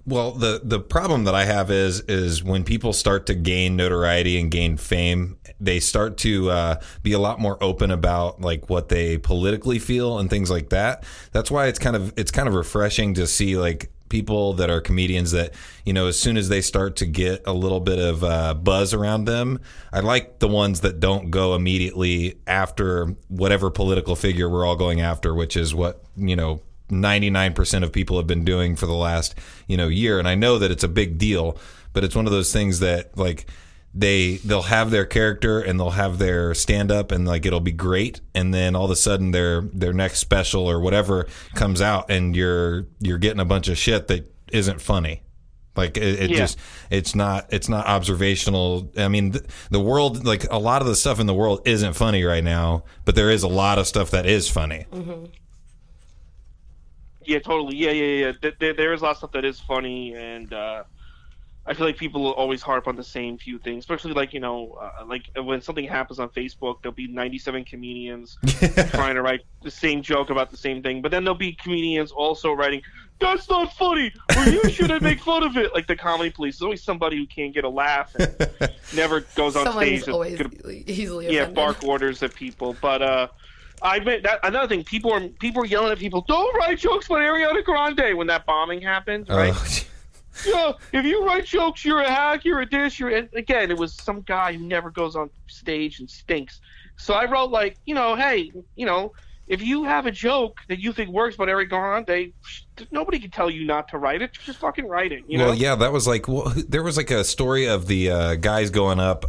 Well, the problem that I have is when people start to gain notoriety and gain fame, they start to be a lot more open about like what they politically feel and things like that. That's why it's kind of refreshing to see like people that are comedians that, as soon as they start to get a little bit of buzz around them, I like the ones that don't go immediately after whatever political figure we're all going after, which is what 99% of people have been doing for the last year. And I know that it's a big deal, but it's one of those things that like they'll have their character and they'll have their stand up and like it'll be great, and then all of a sudden their next special or whatever comes out and you're getting a bunch of shit that isn't funny. Like it's not observational. I mean, the world, like a lot of the stuff in the world isn't funny right now, but there is a lot of stuff that is funny. Mm-hmm. Yeah, totally. Yeah. There is a lot of stuff that is funny, and I feel like people will always harp on the same few things, especially like like when something happens on Facebook, there'll be 97 comedians trying to write the same joke about the same thing, but then there'll be comedians also writing, "That's not funny," or "You shouldn't make fun of it." Like the comedy police, there's always somebody who can't get a laugh and never goes on stage. Someone's always easily offended. Bark orders at people, but. I mean, another thing, people are yelling at people, "Don't write jokes about Ariana Grande," when that bombing happened, right? Yeah, if you write jokes, you're a hack, you're a dish, and again, it was some guy who never goes on stage and stinks. So I wrote like, hey, if you have a joke that you think works about Ariana Grande, nobody can tell you not to write it. Just fucking write it. Well, yeah, that was like, there was like a story of the guys going up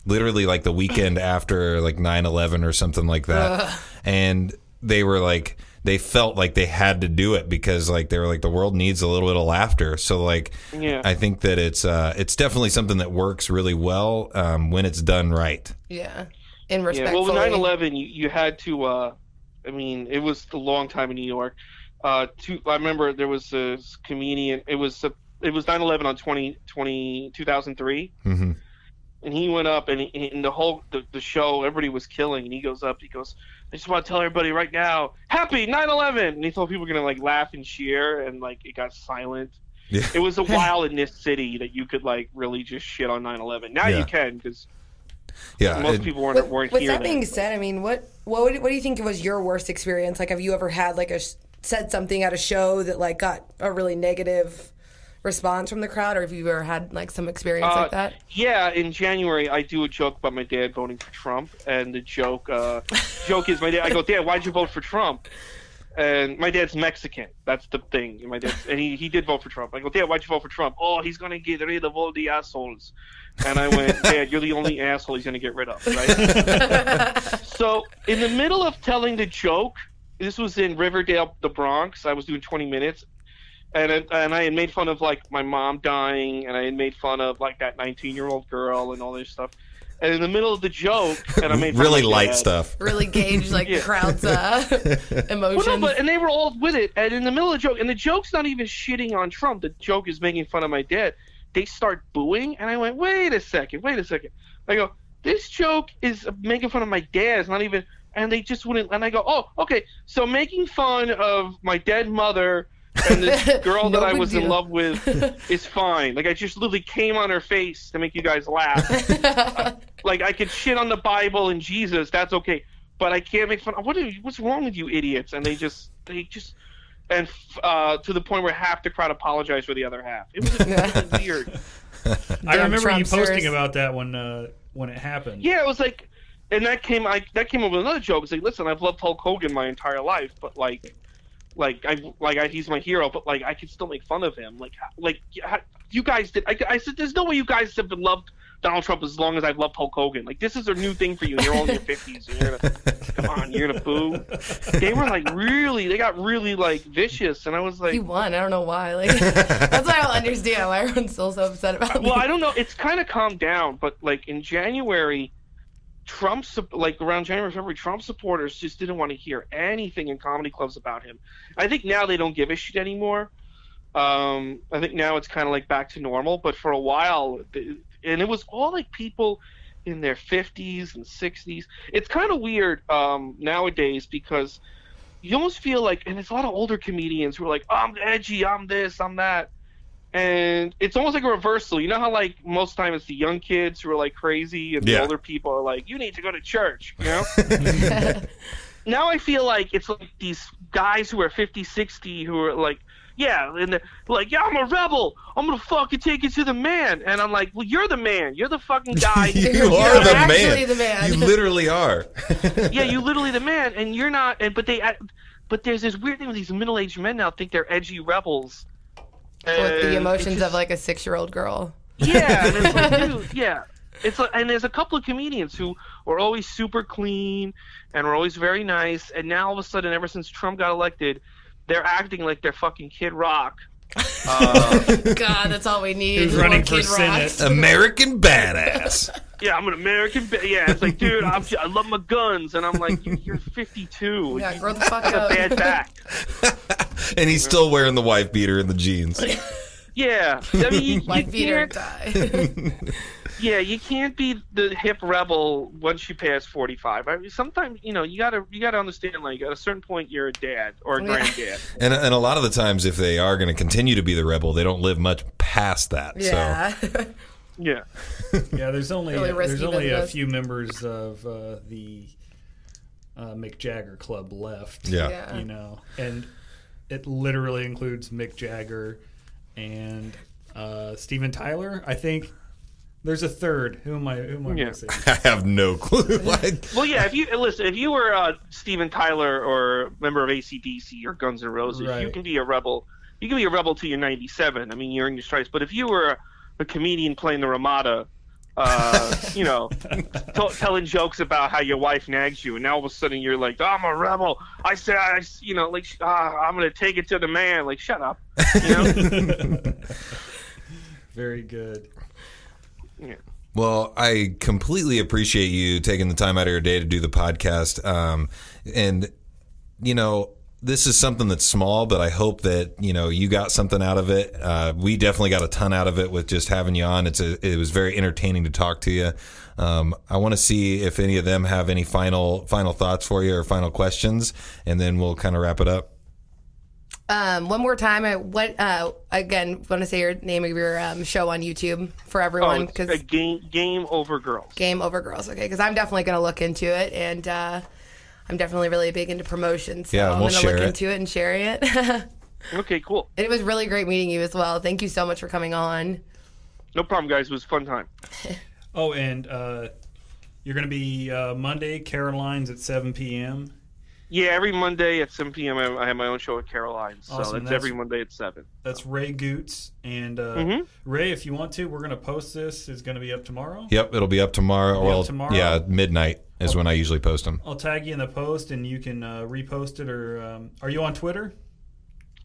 literally like the weekend after like 9/11 or something like that, and they were like, they felt like they had to do it because like they were like, the world needs a little bit of laughter. So like, yeah. I think that it's definitely something that works really well when it's done right. Yeah, and respectfully. Yeah, well, with 9/11, you had to. I mean, it was a long time in New York. I remember there was a comedian. It was 9/11 on 2003, mm-hmm. and he went up and the show, everybody was killing, and he goes up. He goes, "I just want to tell everybody right now, happy 9/11!" And he thought people were gonna like laugh and cheer, and like it got silent. Yeah. It was a while in this city that you could like really just shit on 9/11. Now you can because. Yeah, most people weren't with here. With that being said, I mean, what do you think was your worst experience? Like, have you ever had like said something at a show that like got a really negative response from the crowd, or have you ever had like some experience like that? Yeah, in January I do a joke about my dad voting for Trump, and the joke is my dad. I go, "Dad, why'd you vote for Trump?" And my dad's Mexican. That's the thing. And he did vote for Trump. I go, "Dad, why'd you vote for Trump?" "Oh, he's gonna get rid of all the assholes." And I went, "Dad, you're the only asshole he's gonna get rid of, right?" So in the middle of telling the joke, this was in Riverdale, the Bronx. I was doing 20 minutes. and I had made fun of like my mom dying, and I had made fun of like that 19-year-old girl and all this stuff. And in the middle of the joke, and I made fun really of my light dad. stuff. Really gauge like the crowd's emotions. Well, no, and they were all with it. And in the middle of the joke, and the joke's not even shitting on Trump. The joke is making fun of my dad. They start booing, and I went, wait a second. I go, this joke is making fun of my dad. It's not even, and they just wouldn't. And I go, oh, okay. So making fun of my dead mother and this girl that I was in love with is fine. Like, I just literally came on her face to make you guys laugh. Like, I could shit on the Bible and Jesus, that's okay. But I can't make fun. What's wrong with you idiots? And they just, and to the point where half the crowd apologized for the other half. It was really weird. I remember you posting about that when it happened. Yeah, it was like, and that came up with another joke. It's like, listen, I've loved Hulk Hogan my entire life, but he's my hero, but like I can still make fun of him. You guys did. I said, there's no way you guys have been loved Donald Trump as long as I've loved Hulk Hogan. Like, this is a new thing for you. You're all in your 50s. And you're gonna boo. They were like they got really like vicious, and I was like, he won. I don't know why. Like, that's why I don't understand why everyone's still so upset about it. Well, I don't know. It's kind of calmed down, but like in January, around January, February, Trump supporters just didn't want to hear anything in comedy clubs about him. I think now they don't give a shit anymore. I think now it's kind of like back to normal, but for a while, and it was all like people in their 50s and 60s. It's kind of weird nowadays because you almost feel like, and there's a lot of older comedians who are like, oh, I'm edgy, I'm this, I'm that. And it's almost like a reversal. You know how like most time it's the young kids who are like crazy and the older people are like, you need to go to church, you know? Now I feel like it's like these guys who are 50, 60 who are like, yeah, and they're like, yeah, I'm a rebel. I'm going to fucking take it to the man. And I'm like, well, you're the man. You're the fucking guy. You are the man. The man. You literally are. Yeah, you literally the man. And you're not. But there's this weird thing with these middle-aged men now think they're edgy rebels. With the emotions of like a 6-year-old girl. Yeah, and it's like, dude, yeah. It's like, and there's a couple of comedians who were always super clean and were always very nice. And now all of a sudden, ever since Trump got elected, they're acting like they're fucking Kid Rock. God, that's all we need. Who's running for Senate? American badass. Yeah, I'm an American. Yeah, it's like, dude, I love my guns, and I'm like, you're 52. Yeah, grow the fuck up. Bad back. And he's still wearing the wife beater and the jeans. Yeah, I mean, wife beater die. Yeah, you can't be the hip rebel once you pass 45. I mean, sometimes, you gotta understand, like, at a certain point, you're a dad or a granddad. And a lot of the times, if they are going to continue to be the rebel, they don't live much past that. Yeah. So. Yeah. Yeah, there's only really a few members of the Mick Jagger Club left. Yeah. And it literally includes Mick Jagger and Steven Tyler. I think there's a third. Who am I missing? I have no clue. Well, yeah. If you were Steven Tyler or a member of AC/DC or Guns N' Roses, right. You can be a rebel. You can be a rebel till you're 97. I mean, you're in your stripes. But if you were a comedian playing the Ramada, telling jokes about how your wife nags you, and now all of a sudden you're like, oh, I'm a rebel. I'm gonna take it to the man. Like, shut up. Very good. Yeah. Well, I completely appreciate you taking the time out of your day to do the podcast. And this is something that's small, but I hope that, you got something out of it. We definitely got a ton out of it with just having you on. It was very entertaining to talk to you. I want to see if any of them have any final thoughts for you or final questions, and then we'll kind of wrap it up. One more time, again, want to say your name of your show on YouTube for everyone. It's a Game Over Girls. Game Over Girls, okay, because I'm definitely going to look into it, and I'm definitely really big into promotions. So yeah, I'm going to look into it and sharing it. Okay, cool. And it was really great meeting you as well. Thank you so much for coming on. No problem, guys. It was a fun time. Oh, and you're going to be Monday, Caroline's at 7 p.m. Yeah, every Monday at 7 p.m. I have my own show at Caroline's. So Awesome. that's every Monday at 7. That's Ray Gootz. And Ray, if you want to, we're going to post this. It's going to be up tomorrow. Yep, it'll be up tomorrow. Tomorrow? Yeah, midnight is when I usually post them. I'll tag you in the post, and you can repost it. Or are you on Twitter?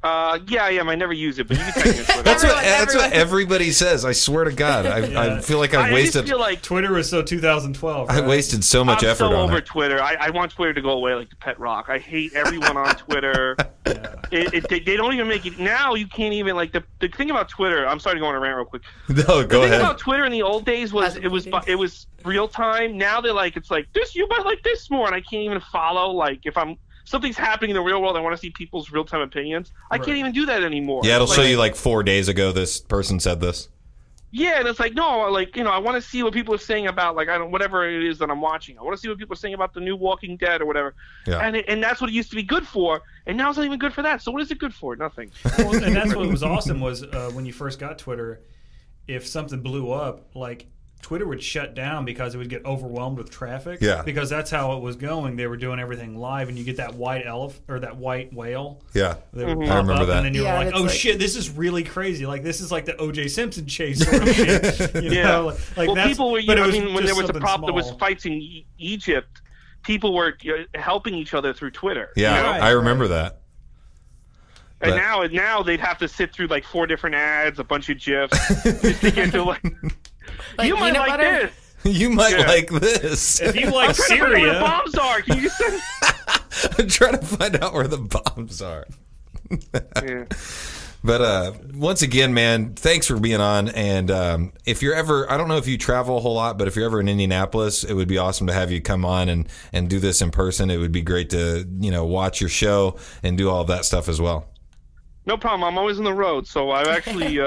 Yeah, I am. I never use it, but you can tag me on Twitter. That's what everybody says. I swear to God, I feel like I've wasted. I feel like Twitter was so 2012. Right? I wasted so much effort I'm so on over it. Twitter. I want Twitter to go away like the pet rock. I hate everyone on Twitter. They don't even make it now. You can't even like the thing about Twitter. I'm sorry to go on a rant real quick. No, go ahead. The thing about Twitter in the old days was it was real time. Now they're like it's like this. You might like this more, and I can't even follow. Like if something's happening in the real world, I want to see people's real-time opinions. I can't even do that anymore. Yeah, it'll show you like 4 days ago this person said this. Yeah, and it's like, no, like, I want to see what people are saying about, like, whatever it is that I'm watching. I want to see what people are saying about the new Walking Dead or whatever. Yeah. And that's what it used to be good for, and now it's not even good for that. So what is it good for? Nothing. Well, and that's what was awesome was when you first got Twitter, if something blew up, like, Twitter would shut down because it would get overwhelmed with traffic. Yeah. Because that's how it was going. They were doing everything live, and you get that white or that white whale. Yeah. They would I pop remember up, that. and then you're like, oh shit, this is really crazy. Like this is like the O.J. Simpson chase sort of shit. You know? Like well, that's, people were. but When there was a problem, there was small. fights in Egypt. People were helping each other through Twitter. Yeah, Right, I remember that. And now they'd have to sit through like 4 different ads, a bunch of gifs, just to get to like you might like this. You might like this. If you like I'm trying to find out where the Syria, bombs are. Can you just send? I'm trying to find out where the bombs are. Yeah. But once again, man, thanks for being on. And if you're ever, I don't know if you travel a whole lot, but if you're ever in Indianapolis, it would be awesome to have you come on and do this in person. It would be great to, watch your show and do all of that stuff as well. No problem. I'm always on the road, so I actually,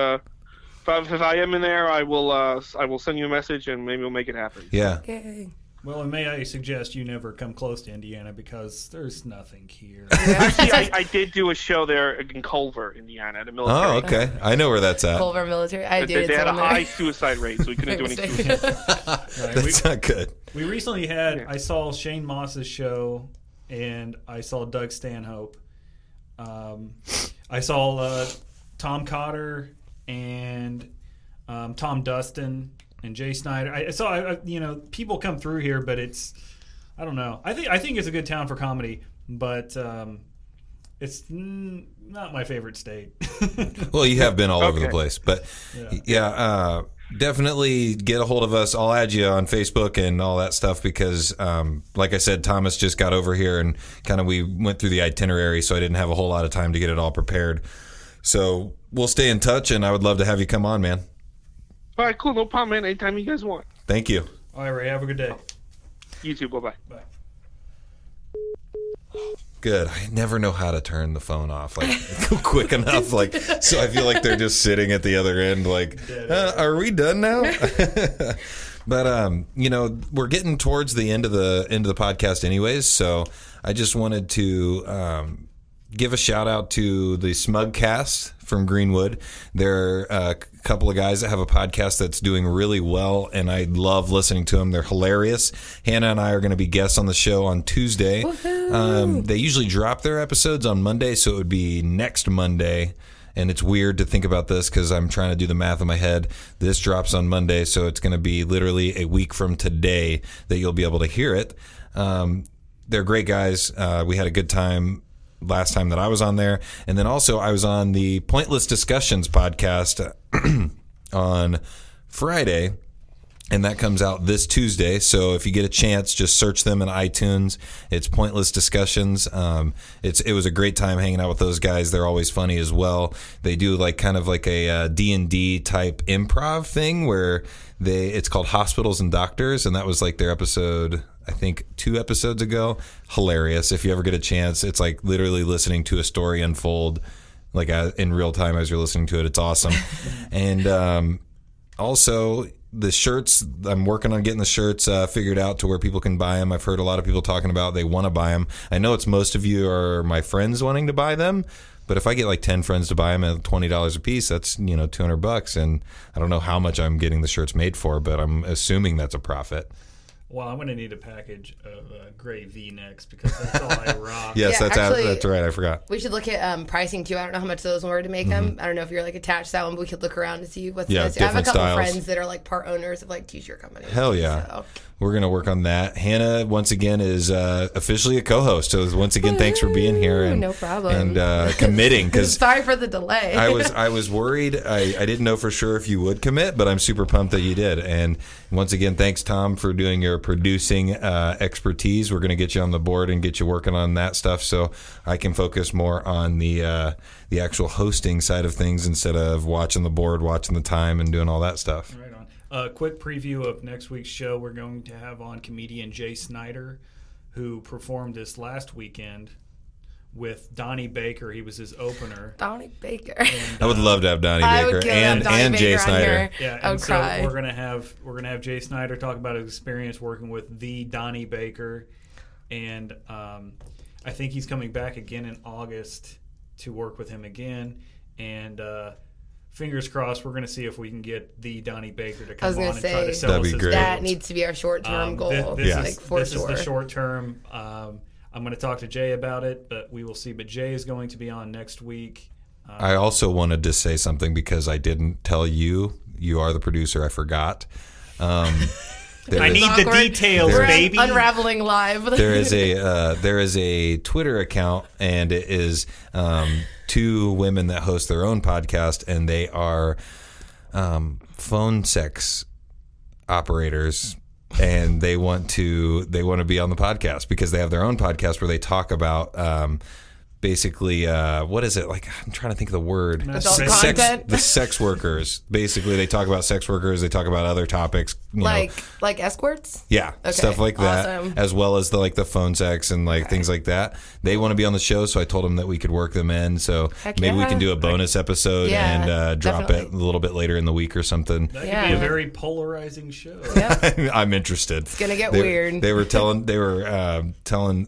if I am in there, I will send you a message and maybe we'll make it happen. Yeah. Okay. well, and may I suggest you never come close to Indiana because there's nothing here. Actually, I did do a show there in Culver, Indiana, at a military. Oh, okay. I know where that's at. Culver Military. I dated They had a someone high there. suicide rate, so we couldn't do any suicide. Right, That's not good. we recently had, I saw Shane Moss's show, and I saw Doug Stanhope. I saw Tom Cotter and Tom Dustin and Jay Snyder. I saw, people come through here, but it's, I don't know. I think it's a good town for comedy, but it's not my favorite state. Well, you have been all over the Okay. place, but definitely get a hold of us. I'll add you on Facebook and all that stuff because, like I said, Thomas just got over here and kind of we went through the itinerary, so I didn't have a whole lot of time to get it all prepared. So we'll stay in touch, and I would love to have you come on, man. All right, cool. No problem, man. Anytime you guys want. Thank you. All right, Ray, have a good day. You too. Bye-bye. Bye. Good. I never know how to turn the phone off, like quick enough, like so I feel like they're just sitting at the other end, like, are we done now? But we're getting towards the end of the podcast, anyways. So I just wanted to give a shout out to the Smugcast from Greenwood. They're a couple of guys that have a podcast that's doing really well, and I love listening to them. They're hilarious. Hannah and I are going to be guests on the show on Tuesday. They usually drop their episodes on Monday, so it would be next Monday. And it's weird to think about this because I'm trying to do the math in my head. This drops on Monday, so it's going to be literally a week from today that you'll be able to hear it. They're great guys. We had a good time last time that I was on there. And then also I was on the Pointless Discussions podcast on Friday, and that comes out this Tuesday. So if you get a chance, just search them in iTunes. It's Pointless Discussions. It was a great time hanging out with those guys. They're always funny as well. They do kind of like a D&D type improv thing where it's called Hospitals and Doctors, and that was like their episode, I think 2 episodes ago. Hilarious. If you ever get a chance, it's like literally listening to a story unfold like in real time as you're listening to it. It's awesome. And also the shirts, I'm working on getting the shirts figured out to where people can buy them. I've heard a lot of people talking about they want to buy them. I know it's most of you are my friends wanting to buy them, but if I get like 10 friends to buy them at $20 a piece, that's $200, and I don't know how much I'm getting the shirts made for, but I'm assuming that's a profit. Well, I'm going to need a package of gray V-necks because that's all I rock. Yes, that's right. I forgot. We should look at pricing too. I don't know how much those were to make them. I don't know if you're like attached to that one, but we could look around to see what's this. I have a couple friends that are like part owners of like t-shirt companies. Hell yeah. So. We're going to work on that. Hannah, once again, is officially a co-host. So once again, thanks for being here. And, no problem. And committing. Sorry for the delay. I was worried. I didn't know for sure if you would commit, but I'm super pumped that you did. And once again, thanks, Thom, for doing your producing expertise. We're going to get you on the board and get you working on that stuff so I can focus more on the actual hosting side of things instead of watching the board, watching the time, and doing all that stuff. Right on. A quick preview of next week's show. We're going to have on comedian Jay Snyder, who performed this last weekend with Donnie Baker. He was his opener. Donnie Baker. And, I would love to have Donnie Baker and Jay Snyder. Yeah, I would cry. We're gonna have Jay Snyder talk about his experience working with the Donnie Baker, and I think he's coming back again in August to work with him again. And fingers crossed, we're going to see if we can get the Donnie Baker to come on and try to sell us his great. That needs to be our short-term goal. This is the short term. I'm going to talk to Jay about it, but we will see. But Jay is going to be on next week. I also wanted to say something because I didn't tell you. You are the producer. I forgot. I need the details, baby. Unraveling live. There is a Twitter account, and it is two women that host their own podcast, and they are phone sex operators, and they want to be on the podcast because they have their own podcast where they talk about basically what is it, like, I'm trying to think of the word, the sex workers. Basically they talk about sex workers, they talk about other topics, like escorts, stuff like that. Awesome. As well as the phone sex and things like that. They want to be on the show, so I told them that we could work them in, so maybe we can do a bonus episode and drop it a little bit later in the week or something. That could be a very polarizing show. I'm interested. It's gonna get weird. They were telling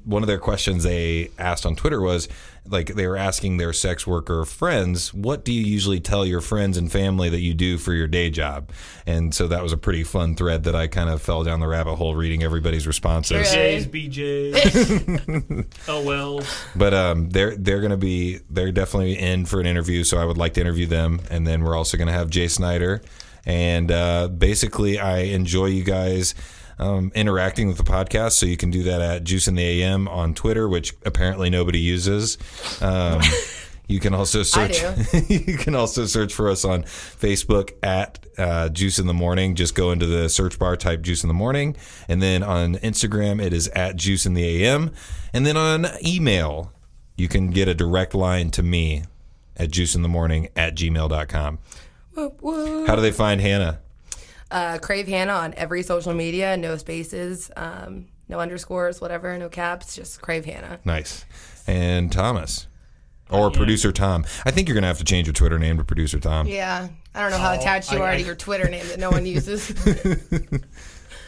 one of their questions they asked on Twitter was, they were asking their sex worker friends, what do you usually tell your friends and family that you do for your day job? And so that was a pretty fun thread that I kind of fell down the rabbit hole reading everybody's responses. J's, BJ's, OLs. But they're definitely in for an interview, so I would like to interview them. And then we're also going to have Jay Snyder. And basically, I enjoy you guys interacting with the podcast, so you can do that at Juice in the AM on Twitter, which apparently nobody uses. You can also search. You can also search for us on Facebook at Juice in the Morning. Just go into the search bar, type Juice in the Morning, and then on Instagram it is at Juice in the AM, and then on email you can get a direct line to me at juiceinthemorning@gmail.com. How do they find Hannah? Crave Hannah on every social media, no spaces, no underscores, whatever, no caps, just Crave Hannah. Nice. And Thomas, or Producer Thom. I think you're going to have to change your Twitter name to Producer Thom. Yeah. I don't know how attached you are to your Twitter name that no one uses.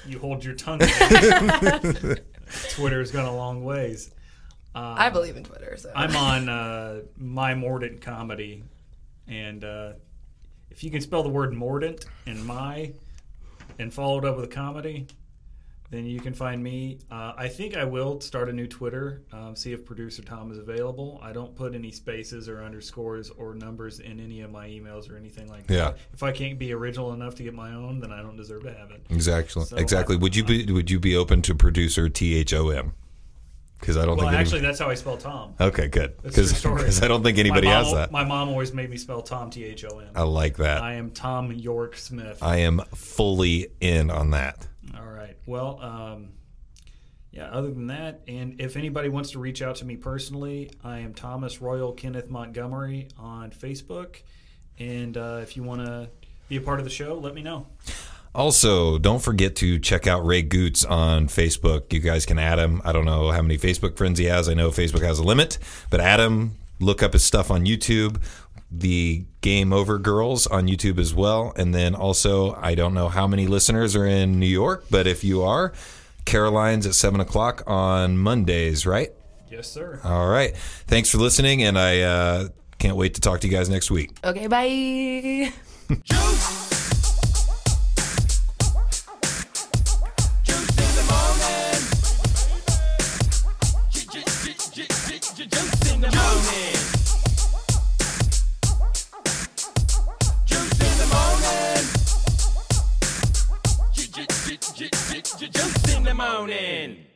You hold your tongue. Twitter's gone a long ways. I believe in Twitter. So. I'm on My Mordant Comedy, and if you can spell the word Mordant and follow it up with a comedy, then you can find me. I think I will start a new Twitter, see if Producer Thom is available. I don't put any spaces or underscores or numbers in any of my emails or anything like that. If I can't be original enough to get my own, then I don't deserve to have it. Exactly. So exactly. Would you be open to Producer THOM? Because I don't think. Actually, that's how I spell Thom. Okay, good. Because I don't think anybody has that. My mom always made me spell Thom THOM. I like that. I am Thom York Smith. I am fully in on that. All right. Well, other than that, and if anybody wants to reach out to me personally, I am Thomas Royal Kenneth Montgomery on Facebook. And if you want to be a part of the show, let me know. Also, don't forget to check out Ray Gootz on Facebook. You guys can add him. I don't know how many Facebook friends he has. I know Facebook has a limit, but add him. Look up his stuff on YouTube. The Game Over Girls on YouTube as well. And then also, I don't know how many listeners are in New York, but if you are, Caroline's at 7 o'clock on Mondays, right? Yes, sir. All right. Thanks for listening, and I can't wait to talk to you guys next week. Okay, bye. Juice in the Just in the morning.